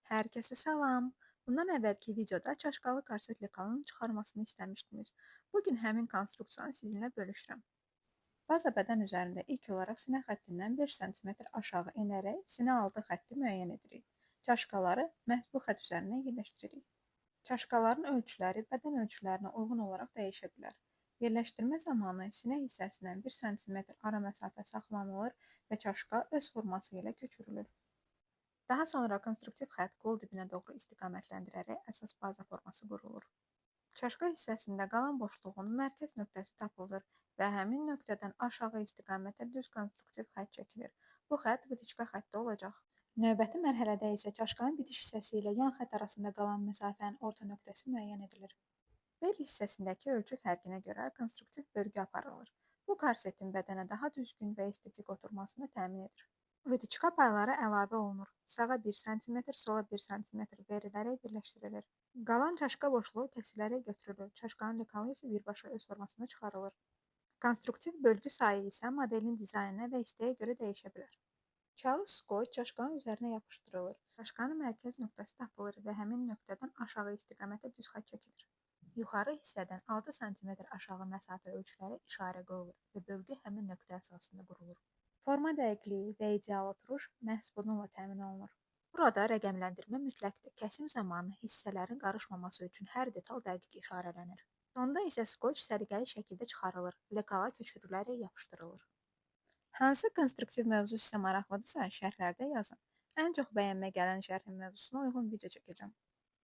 Hər kəsə salam. Bundan əvvəlki videoda çaşqalı korset lekalının çıxarmasını istəmişdiniz. Bugün həmin konstruksiyanı sizinlə bölüşürəm. Baza bədən üzərində ilk olaraq sinə xəttindən 5 sm aşağı enərək sinə altı xətti müəyyən edirik. Çaşqaları məhz bu xətt üzərindən yerləşdiririk. Çaşqaların ölçüləri bədən ölçülərinə uyğun olaraq dəyişə bilər. Yerləşdirmə zamanı sinə hissəsindən 1 sm ara məsafə saxlanılır və çaşqa öz forması ilə köçürülür. Daha sonra konstruktiv xətt qol dibinə doğru istiqamətləndirərək əsas baza forması qurulur. Çaşqa hissəsində qalan boşluğun mərkəz nöqtəsi tapılır və həmin nöqtədən aşağı istiqamətə düz konstruktiv xətt çəkilir. Bu xətt vıtiçka xətti olacaq. Növbəti mərhələdə isə çaşqanın bitiş hissəsi ilə yan xətt arasında qalan məsafənin orta nöqtəsi müəyyən edilir. Bel hissəsindəki ölçü fərqinə görə konstruktiv bölgü aparılır. Bu korsetin bədənə daha düzgün və estetik oturmasını təmin edir. Vıtiçka payları əlavə olunur. Sağa 1 sm, sola 1 sm verilərək birləşdirilir. Qalan çaşqa boşluğu kəsilərək götürülür. Çaşqanın dekalı isə birbaşa öz formasına çıxarılır. Konstruktiv bölgü sayı isə modelin dizaynına və istəyə görə dəyişə bilər. Kağız skoç çaşqanın üzərinə yapışdırılır. Çaşqanın mərkəz nöqtəsi tapılır və həmin nöqtədən aşağı istiqamətə düz xətt çəkilir. Yuxarı hissədən 6 sm aşağı məsafə ölçüləri işarə qoyulur və bölgü həmin nöqtə əsasında qurulur. Forma dəqiqliyi və ideal oturuş məhz bununla təmin olunur. Burada rəqəmləndirmə mütləqdir. Kəsim zamanı hissələrin qarışmaması üçün hər detal dəqiq işarələnir. Sonda isə skoç səliqəli şəkildə çıxarılır, lekala köçürülərək yapışdırılır. Hansı konstruktiv mövzu sizə maraqlıdırsa, şərhlərdə yazın. Ən çox bəyənmə gələn şərhin mövzusuna uyğun video çəkəcəm.